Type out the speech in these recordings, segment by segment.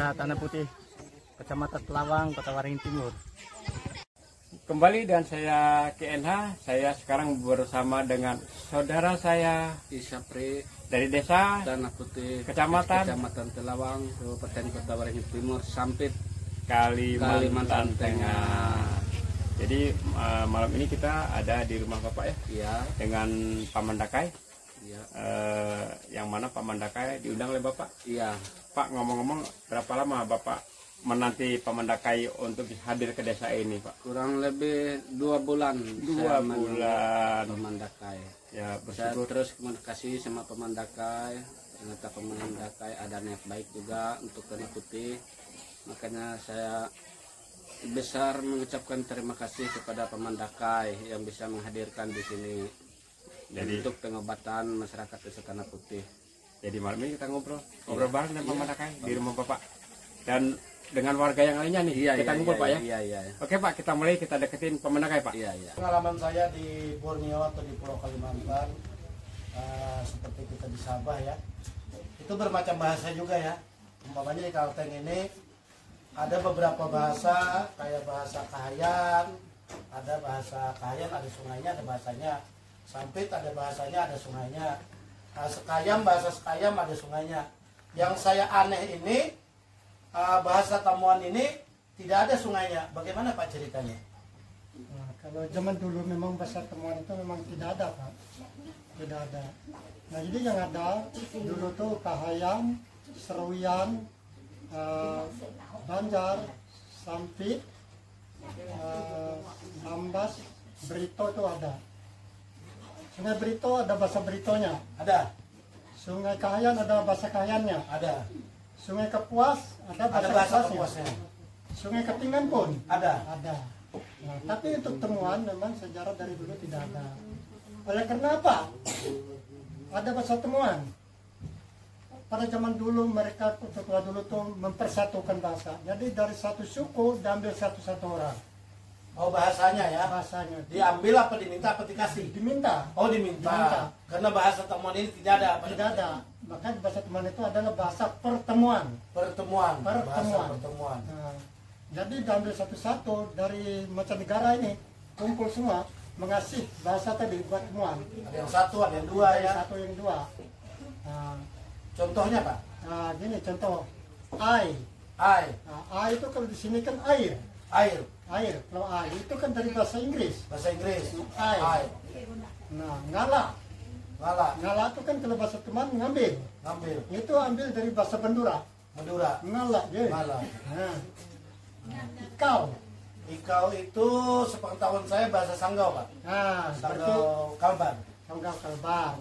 Desa Tanah Putih, Kecamatan Telawang, Kota Waringin Timur. Kembali dan saya KNH. Saya sekarang bersama dengan saudara saya Isapri dari Desa Tanah Putih, Kecamatan Telawang, Kabupaten Kota Waringin Timur, Sampit, Kalimantan Tengah. Jadi malam ini kita ada di rumah Bapak ya? Iya. Dengan Paman Dakai. Iya. Yang mana Paman Dakai diundang oleh Bapak? Iya. Pak, ngomong-ngomong, berapa lama Bapak menanti Paman Dakai untuk hadir ke desa ini, Pak? Kurang lebih 2 bulan. 2 bulan. Paman Dakai. Ya, Saya bersyukur. terus komunikasi sama Paman Dakai. Ternyata Paman Dakai ada niat baik juga untuk Tanah Putih. Makanya saya besar mengucapkan terima kasih kepada Paman Dakai yang bisa menghadirkan di sini. Jadi Untuk pengobatan masyarakat Desa Tanah Putih. Jadi malam ini kita ngobrol bareng dengan Paman Dakai di rumah Bapak dan dengan warga yang lainnya nih. Kita ngumpul Pak ya. Iya. Oke Pak, kita mulai, kita deketin Paman Dakai Pak. Iya. Pengalaman saya di Borneo atau di Pulau Kalimantan, seperti kita di Sabah ya, itu bermacam bahasa juga ya. Umpamanya di Kalteng ini ada beberapa bahasa, kayak bahasa Kahayan, ada ada sungainya, ada bahasanya. Sampit ada bahasanya, ada sungainya. Bahasa Sekayam ada sungainya. Yang saya aneh ini, bahasa Tamuan ini tidak ada sungainya. Bagaimana Pak ceritanya? Nah, kalau zaman dulu memang bahasa Tamuan itu memang tidak ada, Pak. Tidak ada. Nah, jadi yang ada dulu tuh Kahayan, Seruyan, Banjar, Sampit, Ambas, Brito itu ada. Sungai Brito ada bahasa Britonya. Ada. Sungai Kahayan ada bahasa Kahayannya. Ada. Sungai Kapuas ada Ada bahasa bahasa Kapuasnya. Kapuasnya. Sungai Ketingan pun Ada. ada. Nah, tapi untuk temuan memang sejarah dari dulu tidak ada. Oleh karena apa? Ada bahasa temuan. Pada zaman dulu mereka tua dulu tuh mempersatukan bahasa. Jadi dari satu suku diambil satu-satu orang. Oh bahasanya ya. Bahasanya Diambil apa diminta apa dikasih? diminta. Oh diminta. Diminta. Karena bahasa Tamuan ini tidak ada. Tidak ada. Bahkan bahasa temuan itu adalah bahasa pertemuan. Pertemuan. Bahasa Pertemuan. pertemuan. Nah, jadi diambil satu-satu dari mancanegara ini kumpul semua mengasih bahasa tadi buat temuan. Ada yang satu, ada yang dua Dari ya. satu yang dua. Nah, Contohnya Pak. gini contoh ai. Ai. Nah, ai itu kalau di sini kan air. Air. Air. Kalau ai itu kan dari bahasa Inggris. Bahasa Inggris. Ai. Ai. Nah, ngala. Ngala. Ngala itu kan kalau bahasa teman ngambil. Ngambil. Itu ambil dari bahasa Bendura. Madura. Ngala, ya. Ngala. Nah, ikau. Ikau itu sepengetahuan saya bahasa Sanggau Pak. Nah, seperti Sanggau Kalbar. Sanggau Kalbar.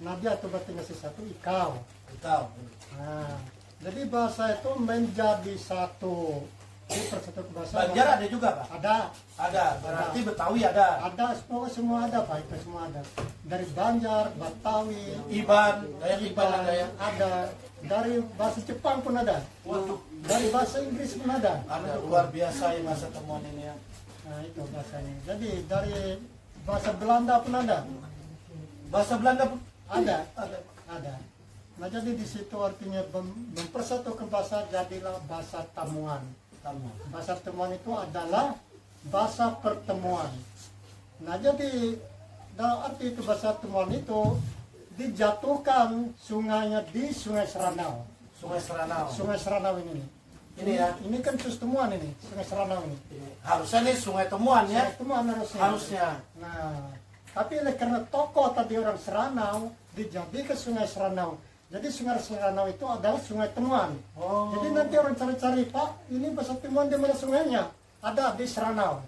Nah, dia tuh berarti ngasih satu ikau. Ikau. Nah, jadi bahasa itu menjadi satu. Jadi persatu bahasa. Banjar ada juga Pak. Ada. Ada. Berarti Betawi ada. Ada, semua ada Pak, itu semua ada. Dari Banjar, Betawi, Iban. Dayak Iban ada ya. ada. Dari bahasa Jepang pun ada. Waduh. Dari bahasa Inggris pun ada. Ada luar biasa ya bahasa Tamuan ini ya. Nah, itu bahasanya. Jadi dari bahasa Belanda pun ada. Bahasa Belanda pun Ada. ada. Ada. Nah, jadi di situ artinya mempersatukan bahasa jadilah bahasa tamuan. Tamuan. Bahasa temuan itu adalah bahasa pertemuan. Nah, jadi dalam arti itu bahasa temuan itu dijatuhkan sungainya di Sungai Seranau. Sungai Seranau. Sungai Seranau ini. Ini ya. Ini kan sus temuan ini, Sungai Seranau ini. Harusnya nih Sungai Temuan ya. Sungai temuan harusnya. Harusnya. Nah, tapi karena tokoh tadi orang Seranau dijadikan Sungai Seranau. Jadi Sungai Seranau itu adalah sungai temuan. Oh. Jadi nanti orang cari-cari, Pak, ini bahasa temuan di mana sungainya? Ada di Seranau.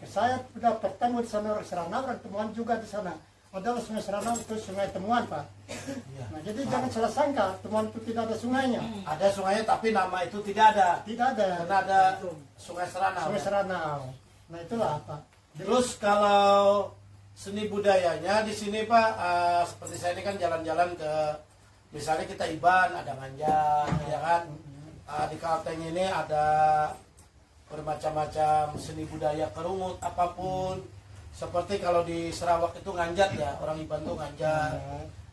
Saya sudah bertemu di sana orang Seranau, orang temuan juga di sana. Adalah Sungai Seranau itu sungai temuan, Pak. Iya. Nah, jadi jangan salah sangka, temuan itu tidak ada sungainya. Ada sungainya tapi nama itu tidak ada. Tidak ada. Karena ada Sungai Seranau. Sungai Ya? Seranau. Nah, itulah, Pak. Terus kalau seni budayanya di sini Pak, seperti saya ini kan jalan-jalan ke, misalnya kita Iban, ada Nganjar, ya kan? Di Kalteng ini ada bermacam-macam seni budaya kerumut apapun. Seperti kalau di Sarawak itu nganjat ya, orang Iban tuh nganjat.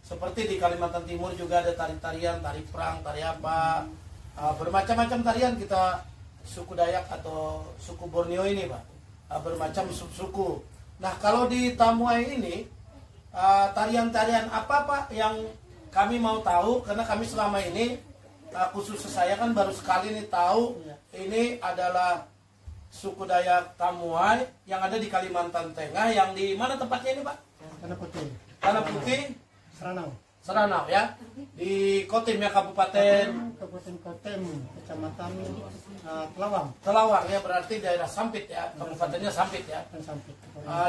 Seperti di Kalimantan Timur juga ada tari-tarian, tari perang, tari apa. Bermacam-macam tarian kita suku Dayak atau suku Borneo ini Pak. Bermacam suku. Nah kalau di Tamuai ini tarian-tarian apa Pak yang kami mau tahu, karena kami selama ini khusus saya kan baru sekali nih tahu ini adalah suku Dayak Tamuai yang ada di Kalimantan Tengah, yang di mana tempatnya ini Pak? Tanah Putih, Tanah Putih, Seranau, Seranau ya, di Kotim ya, Kabupaten Kabupaten Kotem, Kecamatan Telawang, Telawang ya, berarti daerah Sampit ya, kabupatennya Sampit ya. dan sampai.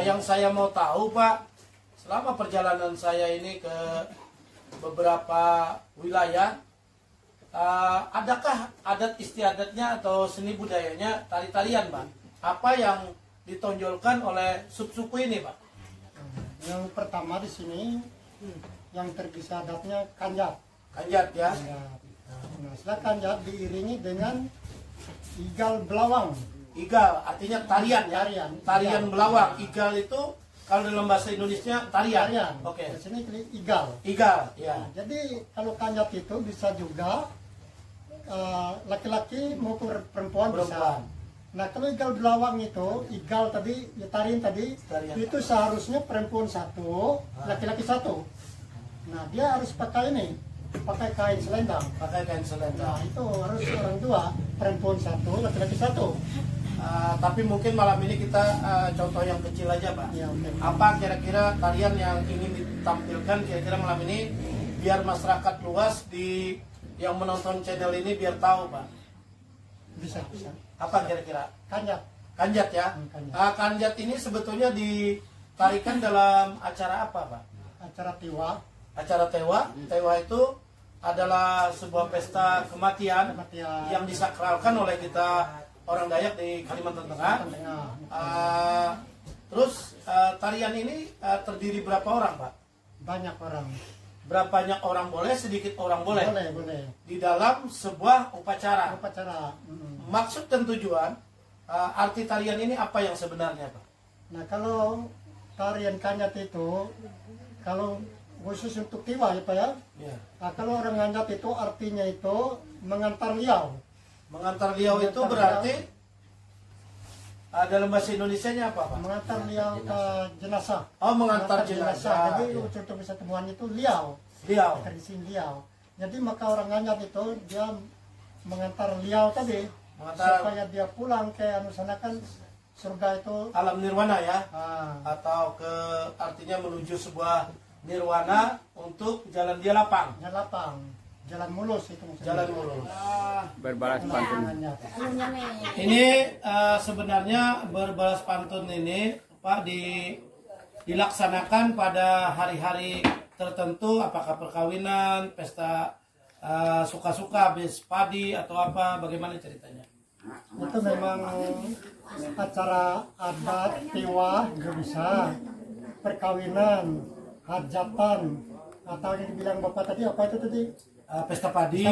Yang saya mau tahu Pak, selama perjalanan saya ini ke beberapa wilayah, adakah adat istiadatnya atau seni budayanya tari-tarian Pak? Apa yang ditonjolkan oleh suku ini Pak? Yang pertama di sini yang terpisah adatnya kanjat. Kanjat ya. Nah, setelah kanjat diiringi dengan igal belawang. Igal artinya tarian ya. Tarian belawang. Igal itu kalau dalam bahasa Indonesia tarian. Oke. Di sini igal. Igal ya. Nah, jadi kalau kanjat itu bisa juga laki-laki maupun perempuan bisa. Nah kalau igal belawang itu, igal tadi, ya tarian tadi, itu seharusnya perempuan satu, laki-laki satu. Nah dia harus pakai ini, pakai kain selendang. Pakai kain selendang. Nah itu harus orang dua, perempuan satu, laki-laki satu. Tapi mungkin malam ini kita contoh yang kecil aja Pak. Ya, okay. Apa kira-kira tarian yang ingin ditampilkan kira-kira malam ini, biar masyarakat luas yang menonton channel ini biar tahu Pak? Bisa. Apa kira-kira? Kanjat. Kanjat ya. Kanjat. Kanjat ini sebetulnya ditarikan dalam acara apa Pak? Acara tiwa. Acara tewa. Tewa itu adalah sebuah pesta kematian yang disakralkan oleh kita orang Dayak di Kalimantan Tengah. Terus tarian ini terdiri berapa orang Pak? Banyak orang. Berapa banyak orang boleh, sedikit orang boleh? Boleh. Di dalam sebuah upacara. Maksud dan tujuan, arti tarian ini apa yang sebenarnya Pak? Nah kalau tarian kanjat itu, kalau khusus untuk tiwa ya Pak ya. Nah, kalau orang kanjat itu artinya itu mengantar liau. Mengantar liau itu berarti dalam bahasa Indonesianya apa Pak? Mengantar liau ke jenazah. Oh, mengantar jenazah. Jadi untuk bisa temuan itu liau. Liau. Tradisi liau. Jadi maka orang kanjat itu dia mengantar liau tadi, supaya dia pulang ke sana kan surga itu alam nirwana ya. Atau artinya menuju sebuah nirwana untuk jalan dia lapang. Jalan mulus itu maksudnya. Jalan mulus. Berbalas pantun. Ini sebenarnya berbalas pantun ini Pak dilaksanakan pada hari-hari tertentu, apakah perkawinan, pesta suka-suka habis padi atau apa, bagaimana ceritanya? Itu memang acara adat tiwa juga bisa, perkawinan, hajatan, atau yang dibilang Bapak tadi apa itu tadi? Pesta padi,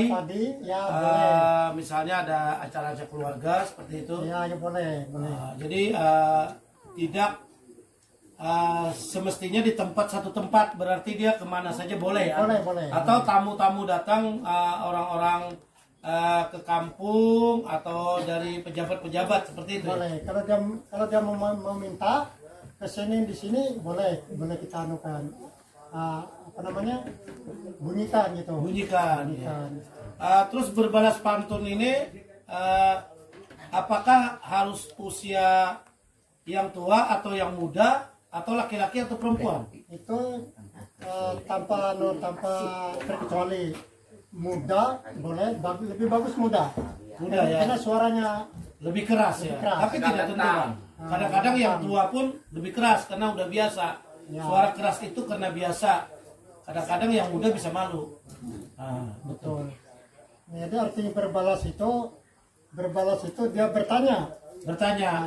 ya boleh. Misalnya ada acara-acara keluarga seperti itu. Ya boleh. Jadi tidak semestinya di satu tempat, berarti dia kemana saja boleh ya. Boleh. Atau tamu-tamu datang, orang-orang ke kampung atau dari pejabat-pejabat seperti itu. Boleh. Kalau dia mau minta ke sini di sini boleh kita anukan. Bunyikan gitu. Bunyikan. Ya. Terus berbalas pantun ini apakah harus usia yang tua atau yang muda atau laki-laki atau perempuan? Itu tanpa terkecuali. Muda boleh, lebih bagus muda ya. Karena suaranya lebih keras ya. Tapi tidak tentu kan. Kadang-kadang yang tua pun lebih keras karena udah biasa. Suara keras itu karena biasa. Kadang-kadang yang muda bisa malu. Betul. Jadi artinya berbalas itu dia bertanya.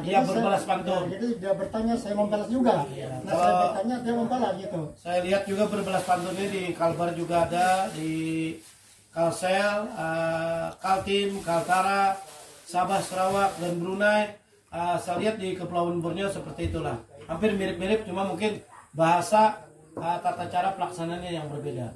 Dia berbalas pantun. Jadi dia bertanya, saya membalas juga. Saya bertanya, dia membalas gitu. Saya lihat juga berbalas pantunnya di Kalbar juga ada, di Kalsel, Kaltim, Kaltara, Sabah, Sarawak, dan Brunei. Saya lihat di Kepulauan Borneo seperti itulah. Hampir mirip-mirip, cuma mungkin bahasa tata cara pelaksanaannya yang berbeda.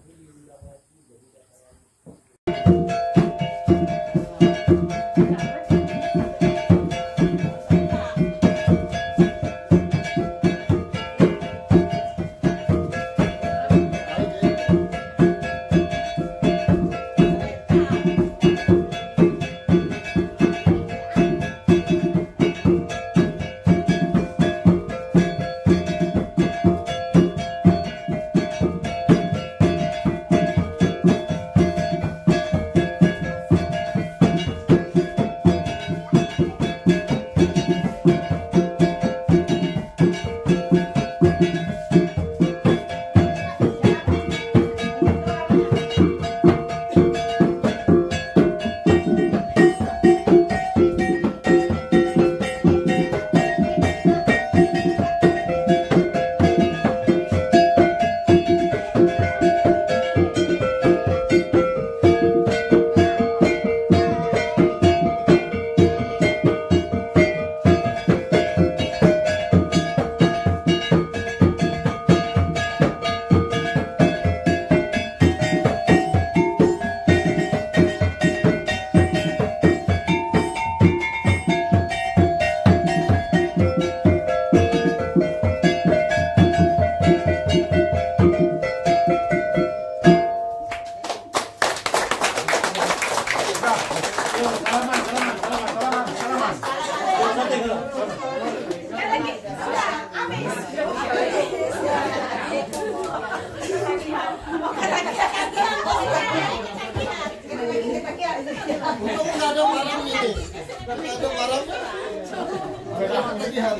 Untung nggak ada barang ini. Nggak ada barangnya. Nggak ada tagihan.